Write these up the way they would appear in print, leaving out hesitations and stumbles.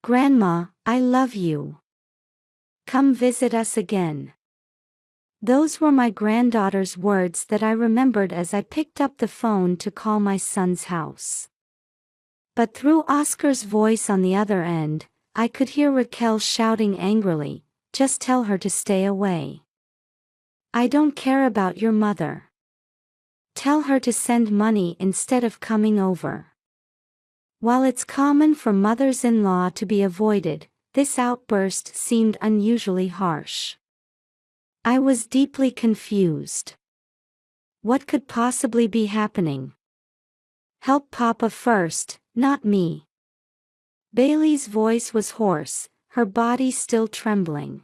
Grandma, I love you. Come visit us again. Those were my granddaughter's words that I remembered as I picked up the phone to call my son's house. But through Oscar's voice on the other end, I could hear Raquel shouting angrily, "Just tell her to stay away. I don't care about your mother. Tell her to send money instead of coming over." While it's common for mothers-in-law to be avoided, this outburst seemed unusually harsh. I was deeply confused. What could possibly be happening? Help Papa first, not me. Bailey's voice was hoarse, her body still trembling.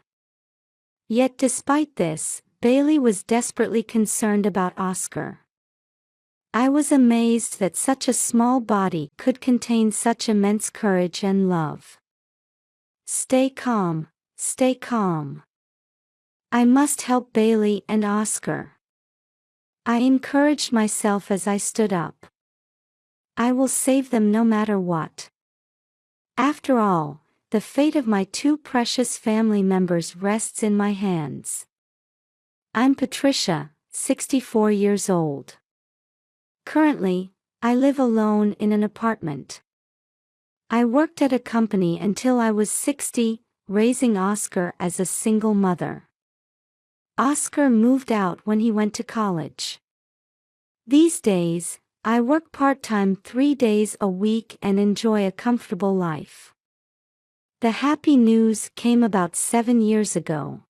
Yet despite this, Bailey was desperately concerned about Oscar. I was amazed that such a small body could contain such immense courage and love. Stay calm, stay calm. I must help Bailey and Oscar. I encouraged myself as I stood up. I will save them no matter what. After all, the fate of my two precious family members rests in my hands. I'm Patricia, 64 years old. Currently, I live alone in an apartment. I worked at a company until I was 60, raising Oscar as a single mother. Oscar moved out when he went to college. These days, I work part-time 3 days a week and enjoy a comfortable life. The happy news came about 7 years ago.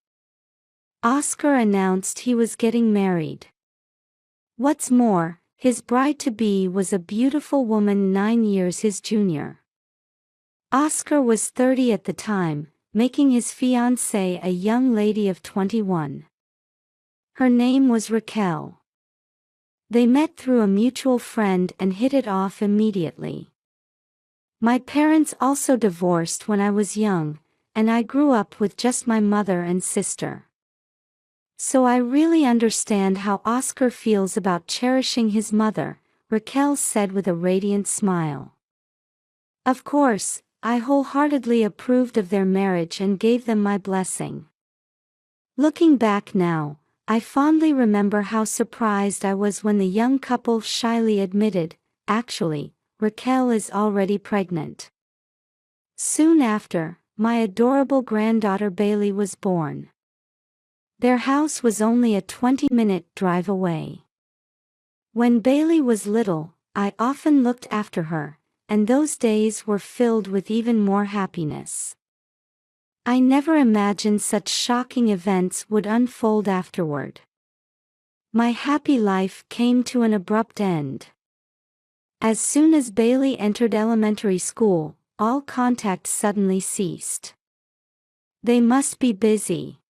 Oscar announced he was getting married. What's more, his bride-to-be was a beautiful woman 9 years his junior. Oscar was 30 at the time, making his fiancée a young lady of 21. Her name was Raquel. They met through a mutual friend and hit it off immediately. My parents also divorced when I was young, and I grew up with just my mother and sister. So I really understand how Oscar feels about cherishing his mother, Raquel said with a radiant smile. Of course, I wholeheartedly approved of their marriage and gave them my blessing. Looking back now, I fondly remember how surprised I was when the young couple shyly admitted, "Actually, Raquel is already pregnant." Soon after, my adorable granddaughter Bailey was born. Their house was only a 20-minute drive away. When Bailey was little, I often looked after her, and those days were filled with even more happiness. I never imagined such shocking events would unfold afterward. My happy life came to an abrupt end. As soon as Bailey entered elementary school, all contact suddenly ceased. They must be busy.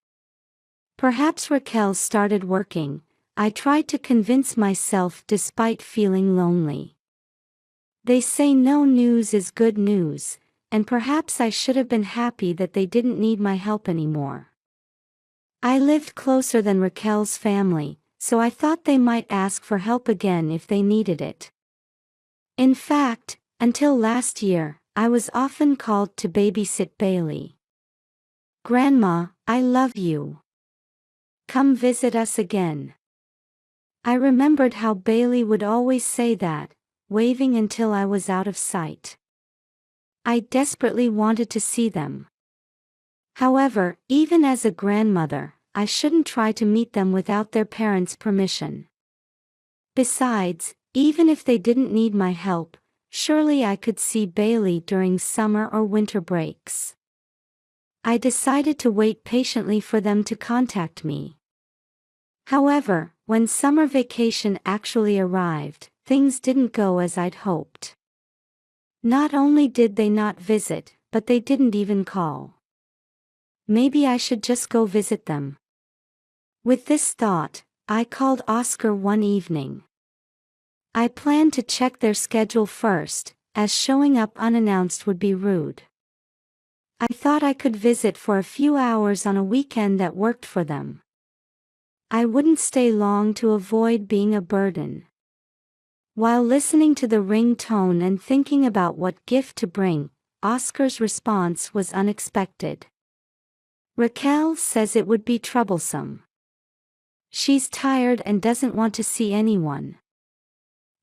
Perhaps Raquel started working, I tried to convince myself despite feeling lonely. They say no news is good news, and perhaps I should have been happy that they didn't need my help anymore. I lived closer than Raquel's family, so I thought they might ask for help again if they needed it. In fact, until last year, I was often called to babysit Bailey. "Grandma, I love you. Come visit us again." I remembered how Bailey would always say that, waving until I was out of sight. I desperately wanted to see them. However, even as a grandmother, I shouldn't try to meet them without their parents' permission. Besides, even if they didn't need my help, surely I could see Bailey during summer or winter breaks. I decided to wait patiently for them to contact me. However, when summer vacation actually arrived, things didn't go as I'd hoped. Not only did they not visit, but they didn't even call. Maybe I should just go visit them. With this thought, I called Oscar one evening. I planned to check their schedule first, as showing up unannounced would be rude. I thought I could visit for a few hours on a weekend that worked for them. I wouldn't stay long to avoid being a burden. While listening to the ringtone and thinking about what gift to bring, Oscar's response was unexpected. Raquel says it would be troublesome. She's tired and doesn't want to see anyone.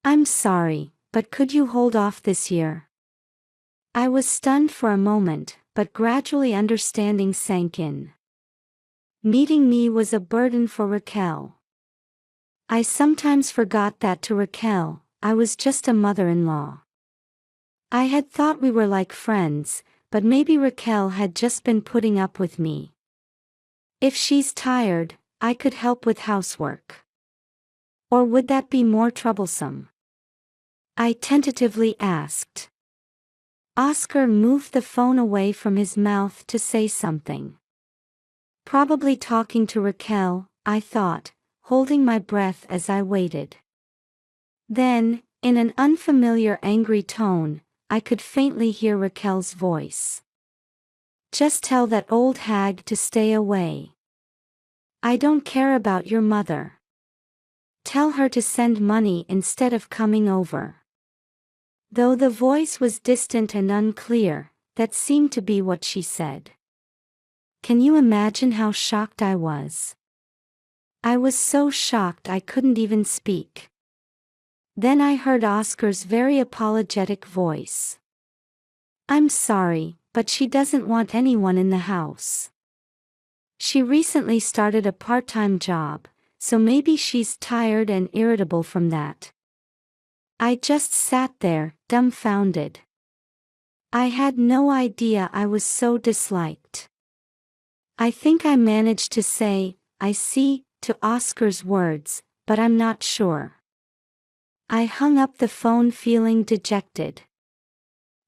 I'm sorry, but could you hold off this year? I was stunned for a moment, but gradually understanding sank in. Meeting me was a burden for Raquel. I sometimes forgot that to Raquel, I was just a mother-in-law. I had thought we were like friends, but maybe Raquel had just been putting up with me. If she's tired, I could help with housework. Or would that be more troublesome? I tentatively asked. Oscar moved the phone away from his mouth to say something. Probably talking to Raquel, I thought, holding my breath as I waited. Then, in an unfamiliar angry tone, I could faintly hear Raquel's voice. Just tell that old hag to stay away. I don't care about your mother. Tell her to send money instead of coming over. Though the voice was distant and unclear, that seemed to be what she said. Can you imagine how shocked I was? I was so shocked I couldn't even speak. Then I heard Oscar's very apologetic voice. I'm sorry, but she doesn't want anyone in the house. She recently started a part-time job, so maybe she's tired and irritable from that. I just sat there, dumbfounded. I had no idea I was so disliked. I think I managed to say, I see, to Oscar's words, but I'm not sure. I hung up the phone feeling dejected.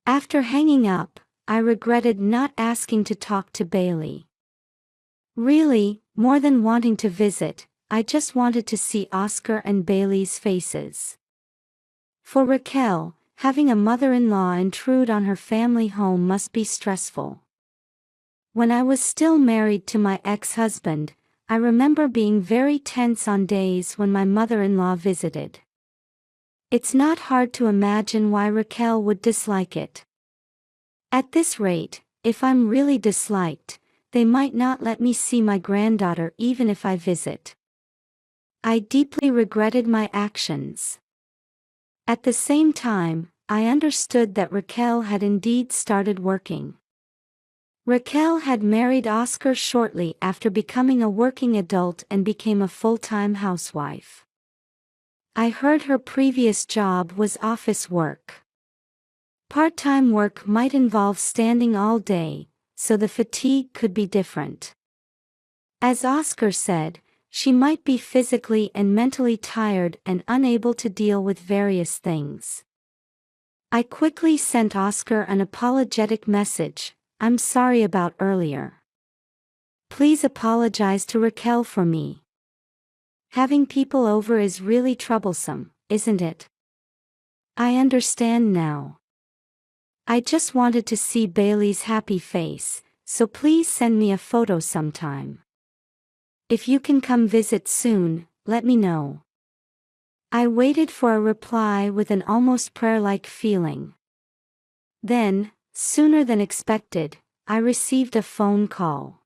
After hanging up, I regretted not asking to talk to Bailey. Really, more than wanting to visit, I just wanted to see Oscar and Bailey's faces. For Raquel, having a mother-in-law intrude on her family home must be stressful. When I was still married to my ex-husband, I remember being very tense on days when my mother-in-law visited. It's not hard to imagine why Raquel would dislike it. At this rate, if I'm really disliked, they might not let me see my granddaughter even if I visit. I deeply regretted my actions. At the same time, I understood that Raquel had indeed started working. Raquel had married Oscar shortly after becoming a working adult and became a full-time housewife. I heard her previous job was office work. Part-time work might involve standing all day, so the fatigue could be different. As Oscar said, she might be physically and mentally tired and unable to deal with various things. I quickly sent Oscar an apologetic message. I'm sorry about earlier. Please apologize to Raquel for me. Having people over is really troublesome, isn't it? I understand now. I just wanted to see Bailey's happy face, so please send me a photo sometime. If you can come visit soon, let me know. I waited for a reply with an almost prayer-like feeling. Then, sooner than expected, I received a phone call.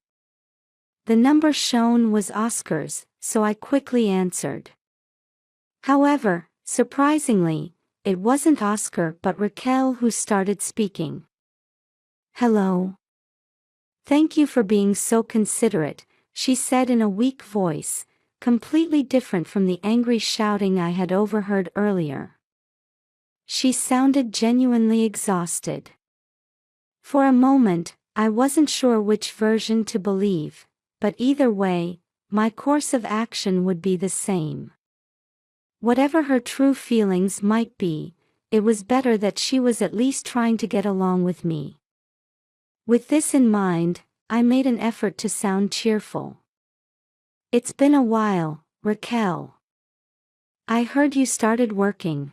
The number shown was Oscar's, so I quickly answered. However, surprisingly, it wasn't Oscar but Raquel who started speaking. Hello. Thank you for being so considerate, she said in a weak voice, completely different from the angry shouting I had overheard earlier. She sounded genuinely exhausted. For a moment, I wasn't sure which version to believe, but either way, my course of action would be the same. Whatever her true feelings might be, it was better that she was at least trying to get along with me. With this in mind, I made an effort to sound cheerful. It's been a while, Raquel. I heard you started working.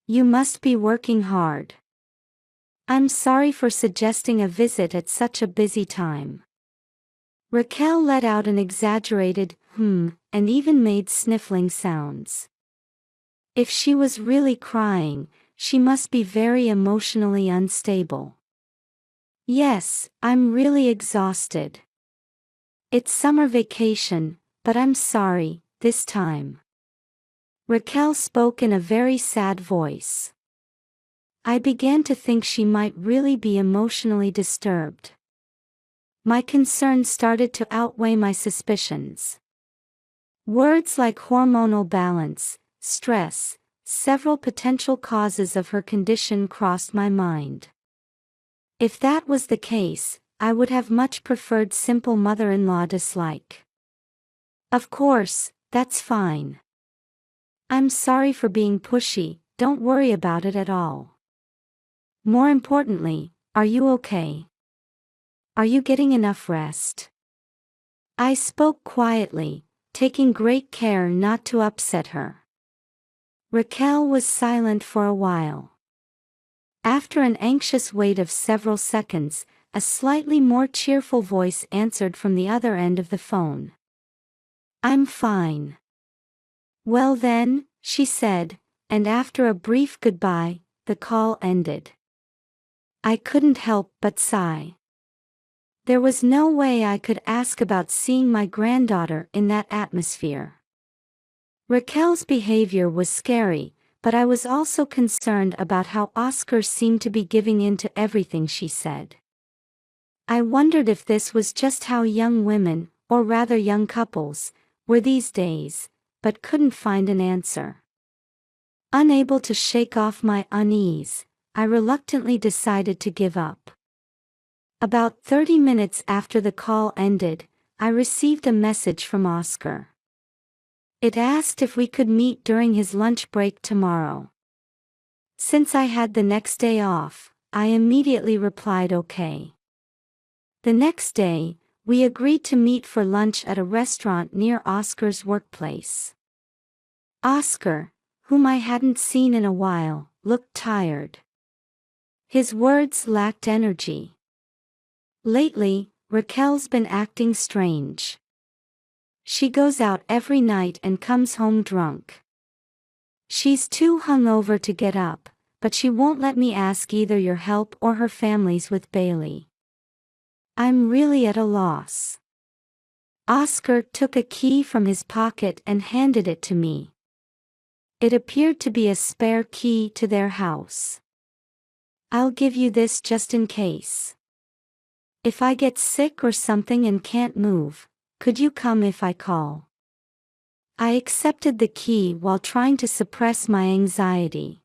You must be working hard. I'm sorry for suggesting a visit at such a busy time. Raquel let out an exaggerated and even made sniffling sounds. If she was really crying, she must be very emotionally unstable. Yes, I'm really exhausted. It's summer vacation, but I'm sorry, this time. Raquel spoke in a very sad voice. I began to think she might really be emotionally disturbed. My concerns started to outweigh my suspicions. Words like hormonal balance, stress, several potential causes of her condition crossed my mind. If that was the case, I would have much preferred simple mother-in-law dislike. Of course, that's fine. I'm sorry for being pushy, don't worry about it at all. More importantly, are you okay? Are you getting enough rest? I spoke quietly, taking great care not to upset her. Raquel was silent for a while. After an anxious wait of several seconds, a slightly more cheerful voice answered from the other end of the phone. I'm fine. Well then, she said, and after a brief goodbye, the call ended. I couldn't help but sigh. There was no way I could ask about seeing my granddaughter in that atmosphere. Raquel's behavior was scary, but I was also concerned about how Oscar seemed to be giving in to everything she said. I wondered if this was just how young women, or rather young couples, were these days, but couldn't find an answer. Unable to shake off my unease, I reluctantly decided to give up. About 30 minutes after the call ended, I received a message from Oscar. It asked if we could meet during his lunch break tomorrow. Since I had the next day off, I immediately replied okay. The next day, we agreed to meet for lunch at a restaurant near Oscar's workplace. Oscar, whom I hadn't seen in a while, looked tired. His words lacked energy. Lately, Raquel's been acting strange. She goes out every night and comes home drunk. She's too hungover to get up, but she won't let me ask either your help or her family's with Bailey. I'm really at a loss. Oscar took a key from his pocket and handed it to me. It appeared to be a spare key to their house. I'll give you this just in case. If I get sick or something and can't move, could you come if I call? I accepted the key while trying to suppress my anxiety.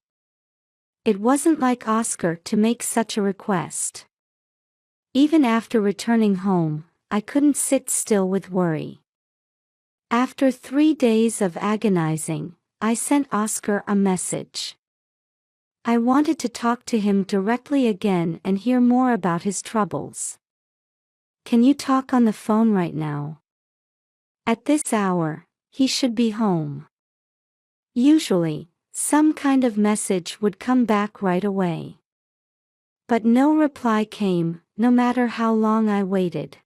It wasn't like Oscar to make such a request. Even after returning home, I couldn't sit still with worry. After 3 days of agonizing, I sent Oscar a message. I wanted to talk to him directly again and hear more about his troubles. Can you talk on the phone right now? At this hour, he should be home. Usually, some kind of message would come back right away. But no reply came, no matter how long I waited.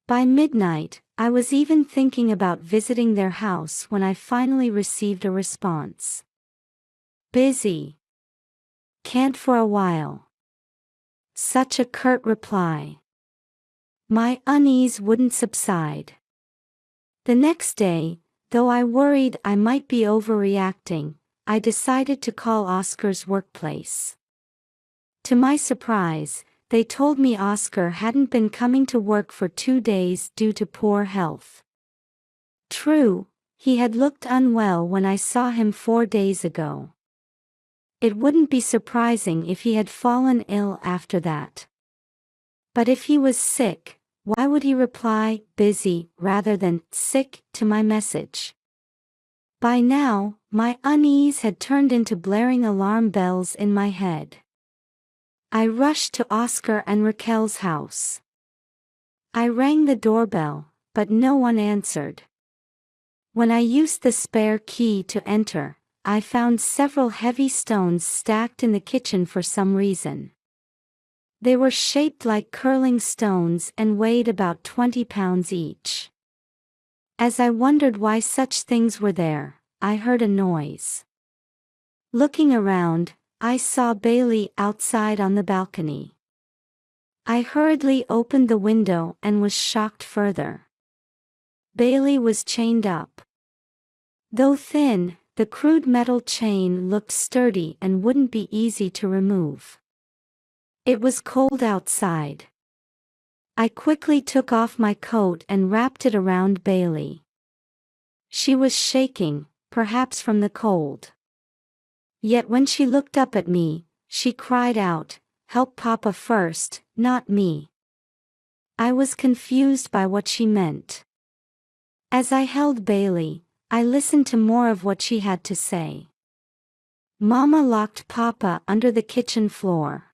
By midnight, I was even thinking about visiting their house when I finally received a response. Busy. Can't for a while. Such a curt reply. My unease wouldn't subside. The next day, though I worried I might be overreacting, I decided to call Oscar's workplace. To my surprise, they told me Oscar hadn't been coming to work for 2 days due to poor health. True, he had looked unwell when I saw him 4 days ago. It wouldn't be surprising if he had fallen ill after that. But if he was sick, why would he reply, busy, rather than, sick, to my message? By now, my unease had turned into blaring alarm bells in my head. I rushed to Oscar and Raquel's house. I rang the doorbell, but no one answered. When I used the spare key to enter, I found several heavy stones stacked in the kitchen for some reason. They were shaped like curling stones and weighed about 20 pounds each. As I wondered why such things were there, I heard a noise. Looking around, I saw Bailey outside on the balcony. I hurriedly opened the window and was shocked further. Bailey was chained up. Though thin, the crude metal chain looked sturdy and wouldn't be easy to remove. It was cold outside. I quickly took off my coat and wrapped it around Bailey. She was shaking, perhaps from the cold. Yet when she looked up at me, she cried out, "Help Papa first, not me." I was confused by what she meant. As I held Bailey, I listened to more of what she had to say. Mama locked Papa under the kitchen floor.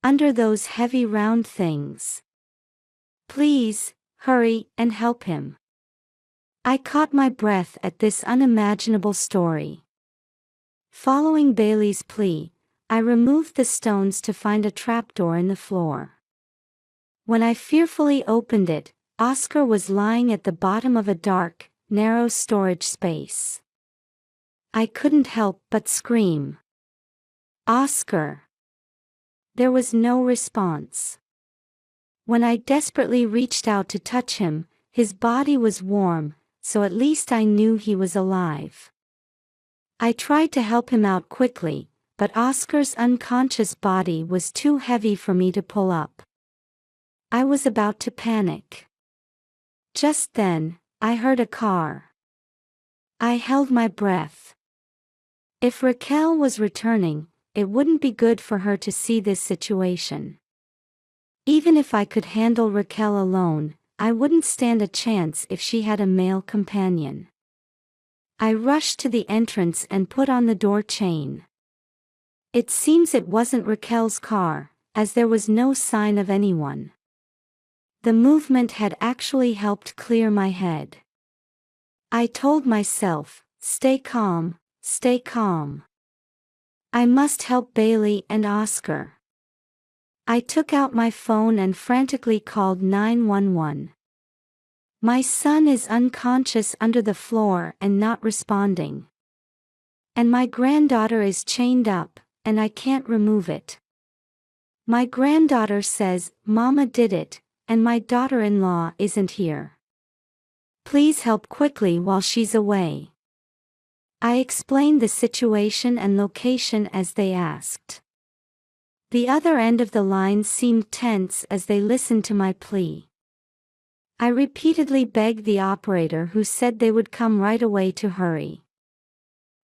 Under those heavy round things. Please, hurry and help him. I caught my breath at this unimaginable story. Following Bailey's plea, I removed the stones to find a trapdoor in the floor. When I fearfully opened it, Oscar was lying at the bottom of a dark, narrow storage space. I couldn't help but scream. "Oscar!" There was no response. When I desperately reached out to touch him, his body was warm, so at least I knew he was alive. I tried to help him out quickly, but Oscar's unconscious body was too heavy for me to pull up. I was about to panic. Just then, I heard a car. I held my breath. If Raquel was returning, it wouldn't be good for her to see this situation. Even if I could handle Raquel alone, I wouldn't stand a chance if she had a male companion. I rushed to the entrance and put on the door chain. It seems it wasn't Raquel's car, as there was no sign of anyone. The movement had actually helped clear my head. I told myself, "Stay calm, stay calm. I must help Bailey and Oscar." I took out my phone and frantically called 911. "My son is unconscious under the floor and not responding. And my granddaughter is chained up, and I can't remove it. My granddaughter says, 'Mama did it,' and my daughter-in-law isn't here. Please help quickly while she's away." I explained the situation and location as they asked. The other end of the line seemed tense as they listened to my plea. I repeatedly begged the operator, who said they would come right away, to hurry.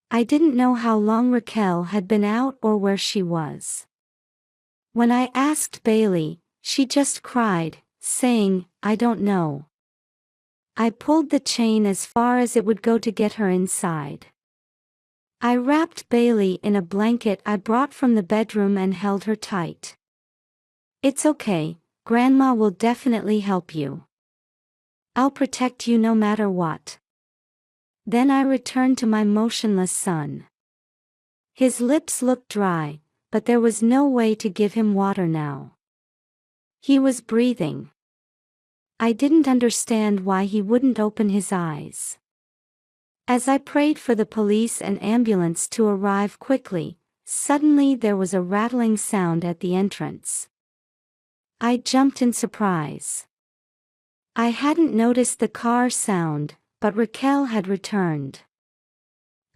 I didn't know how long Raquel had been out or where she was. When I asked Bailey, she just cried, saying, "I don't know." I pulled the chain as far as it would go to get her inside. I wrapped Bailey in a blanket I brought from the bedroom and held her tight. "It's okay, Grandma will definitely help you. I'll protect you no matter what." Then I returned to my motionless son. His lips looked dry, but there was no way to give him water now. He was breathing. I didn't understand why he wouldn't open his eyes. As I prayed for the police and ambulance to arrive quickly, suddenly there was a rattling sound at the entrance. I jumped in surprise. I hadn't noticed the car sound, but Raquel had returned.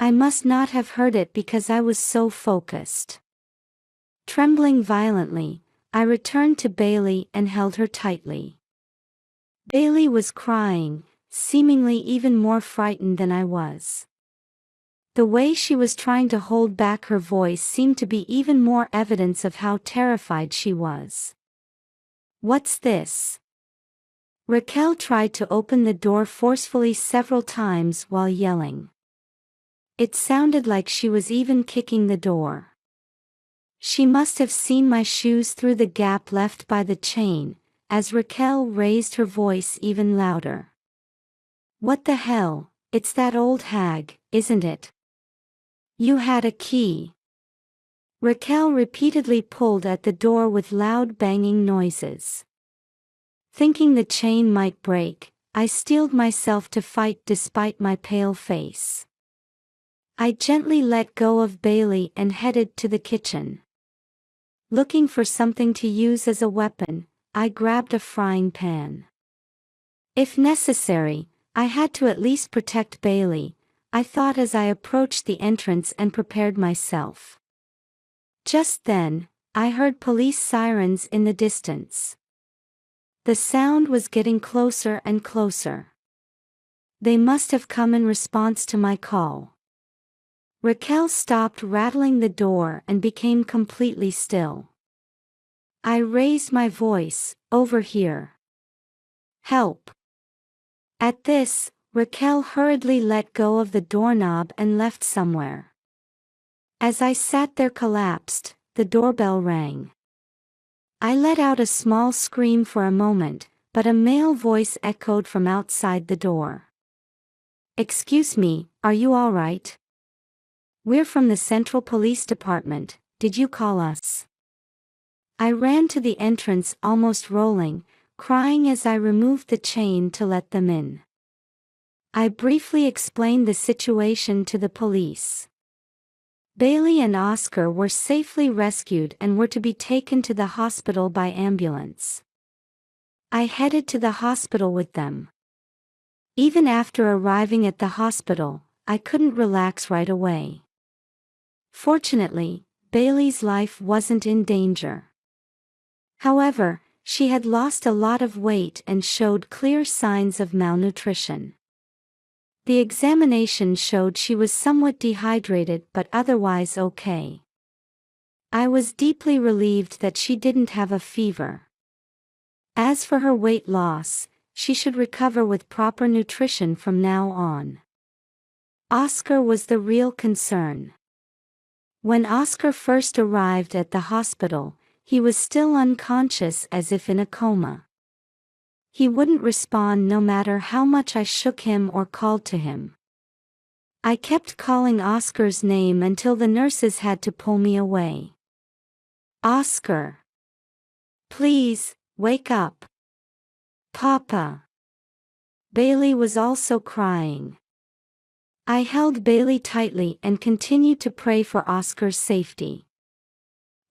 I must not have heard it because I was so focused. Trembling violently, I returned to Bailey and held her tightly. Bailey was crying, seemingly even more frightened than I was. The way she was trying to hold back her voice seemed to be even more evidence of how terrified she was. "What's this?" Raquel tried to open the door forcefully several times while yelling. It sounded like she was even kicking the door. She must have seen my shoes through the gap left by the chain, as Raquel raised her voice even louder. "What the hell, it's that old hag, isn't it? You had a key." Raquel repeatedly pulled at the door with loud banging noises. Thinking the chain might break, I steeled myself to fight despite my pale face. I gently let go of Bailey and headed to the kitchen. Looking for something to use as a weapon, I grabbed a frying pan. If necessary, I had to at least protect Bailey, I thought as I approached the entrance and prepared myself. Just then, I heard police sirens in the distance. The sound was getting closer and closer. They must have come in response to my call. Raquel stopped rattling the door and became completely still. I raised my voice, "Over here. Help." At this, Raquel hurriedly let go of the doorknob and left somewhere. As I sat there collapsed, the doorbell rang. I let out a small scream for a moment, but a male voice echoed from outside the door. "Excuse me, are you all right? We're from the Central Police Department, did you call us?" I ran to the entrance almost rolling, crying as I removed the chain to let them in. I briefly explained the situation to the police. Bailey and Oscar were safely rescued and were to be taken to the hospital by ambulance. I headed to the hospital with them. Even after arriving at the hospital, I couldn't relax right away. Fortunately, Bailey's life wasn't in danger. However, she had lost a lot of weight and showed clear signs of malnutrition. The examination showed she was somewhat dehydrated but otherwise okay. I was deeply relieved that she didn't have a fever. As for her weight loss, she should recover with proper nutrition from now on. Oscar was the real concern. When Oscar first arrived at the hospital, he was still unconscious as if in a coma. He wouldn't respond no matter how much I shook him or called to him. I kept calling Oscar's name until the nurses had to pull me away. "Oscar! Please, wake up! Papa!" Bailey was also crying. I held Bailey tightly and continued to pray for Oscar's safety.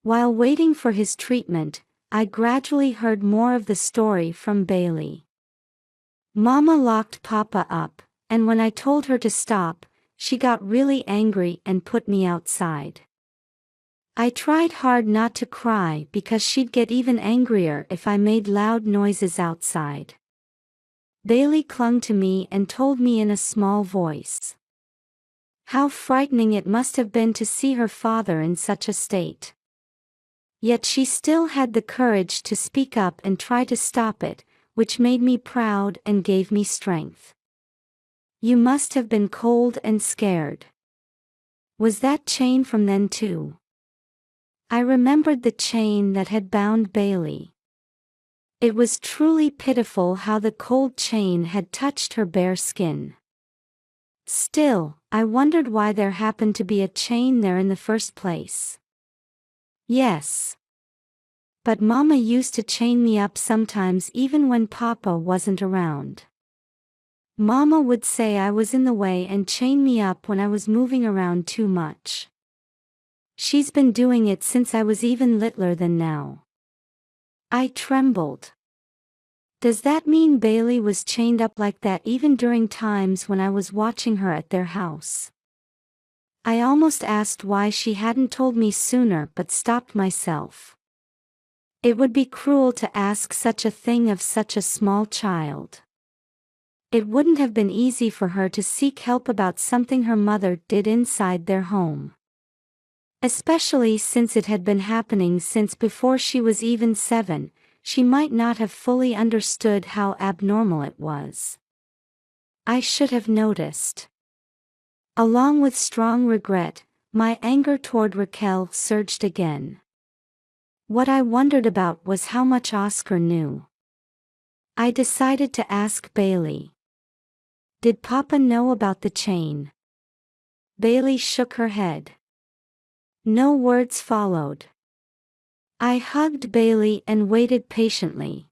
While waiting for his treatment, I gradually heard more of the story from Bailey. Mama locked Papa up, and when I told her to stop, she got really angry and put me outside. I tried hard not to cry because she'd get even angrier if I made loud noises outside. Bailey clung to me and told me in a small voice how frightening it must have been to see her father in such a state. Yet she still had the courage to speak up and try to stop it, which made me proud and gave me strength. "You must have been cold and scared. Was that chain from then too?" I remembered the chain that had bound Bailey. It was truly pitiful how the cold chain had touched her bare skin. Still, I wondered why there happened to be a chain there in the first place. Yes. But Mama used to chain me up sometimes even when Papa wasn't around. Mama would say I was in the way and chain me up when I was moving around too much. She's been doing it since I was even littler than now. I trembled. Does that mean Bailey was chained up like that even during times when I was watching her at their house? I almost asked why she hadn't told me sooner but stopped myself. It would be cruel to ask such a thing of such a small child. It wouldn't have been easy for her to seek help about something her mother did inside their home. Especially since it had been happening since before she was even 7, she might not have fully understood how abnormal it was. I should have noticed. Along with strong regret, my anger toward Raquel surged again. What I wondered about was how much Oscar knew. I decided to ask Bailey. Did Papa know about the chain? Bailey shook her head. No words followed. I hugged Bailey and waited patiently.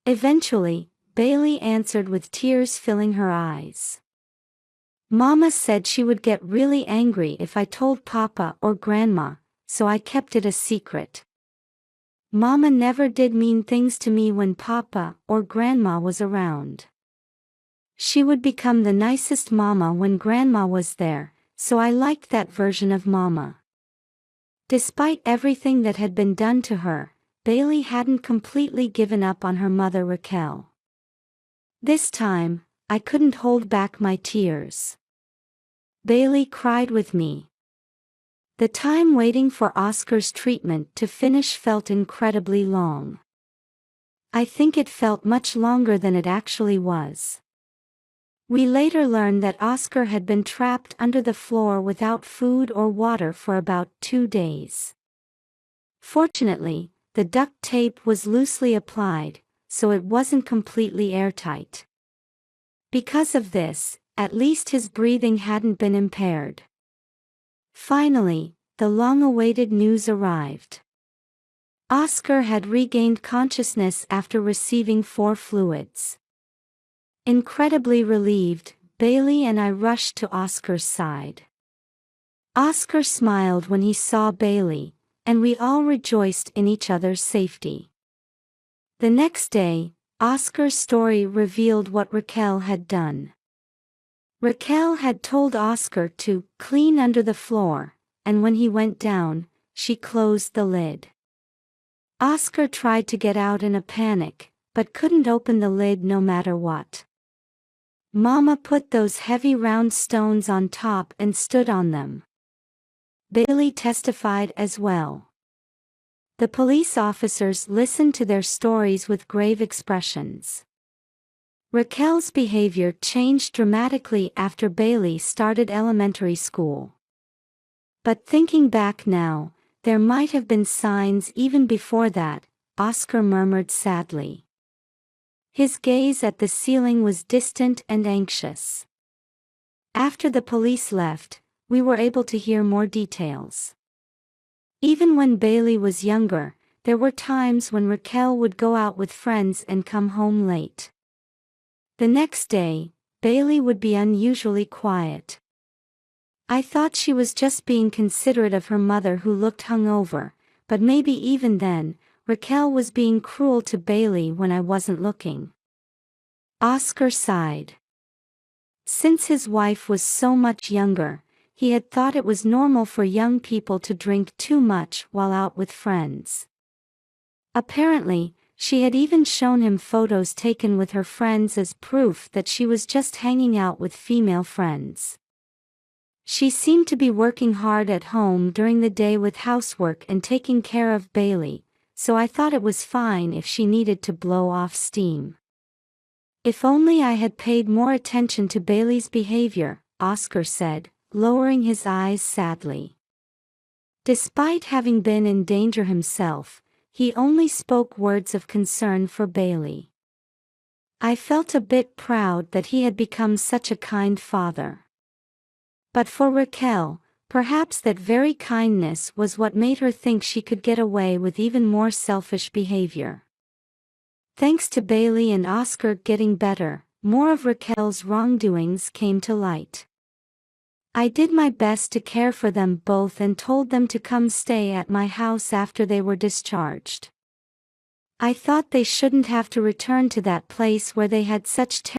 Eventually, Bailey answered with tears filling her eyes. Mama said she would get really angry if I told Papa or Grandma, so I kept it a secret. Mama never did mean things to me when Papa or Grandma was around. She would become the nicest mama when Grandma was there, so I liked that version of Mama. Despite everything that had been done to her, Bailey hadn't completely given up on her mother Raquel. This time, I couldn't hold back my tears. Bailey cried with me. The time waiting for Oscar's treatment to finish felt incredibly long. I think it felt much longer than it actually was. We later learned that Oscar had been trapped under the floor without food or water for about 2 days. Fortunately, the duct tape was loosely applied, so it wasn't completely airtight. Because of this, at least his breathing hadn't been impaired. Finally, the long-awaited news arrived. Oscar had regained consciousness after receiving 4 fluids. Incredibly relieved, Bailey and I rushed to Oscar's side. Oscar smiled when he saw Bailey, and we all rejoiced in each other's safety. The next day, Oscar's story revealed what Raquel had done. Raquel had told Oscar to clean under the floor, and when he went down, she closed the lid. Oscar tried to get out in a panic, but couldn't open the lid no matter what. Mama put those heavy round stones on top and stood on them. Bailey testified as well. The police officers listened to their stories with grave expressions. Raquel's behavior changed dramatically after Bailey started elementary school. But thinking back now, there might have been signs even before that, Oscar murmured sadly. His gaze at the ceiling was distant and anxious. After the police left, we were able to hear more details. Even when Bailey was younger, there were times when Raquel would go out with friends and come home late. The next day, Bailey would be unusually quiet. I thought she was just being considerate of her mother who looked hungover, but maybe even then, Raquel was being cruel to Bailey when I wasn't looking. Oscar sighed. Since his wife was so much younger, he had thought it was normal for young people to drink too much while out with friends. Apparently, she had even shown him photos taken with her friends as proof that she was just hanging out with female friends. She seemed to be working hard at home during the day with housework and taking care of Bailey, so I thought it was fine if she needed to blow off steam. If only I had paid more attention to Bailey's behavior, Oscar said, lowering his eyes sadly. Despite having been in danger himself, he only spoke words of concern for Bailey. I felt a bit proud that he had become such a kind father. But for Raquel, perhaps that very kindness was what made her think she could get away with even more selfish behavior. Thanks to Bailey and Oscar getting better, more of Raquel's wrongdoings came to light. I did my best to care for them both and told them to come stay at my house after they were discharged. I thought they shouldn't have to return to that place where they had such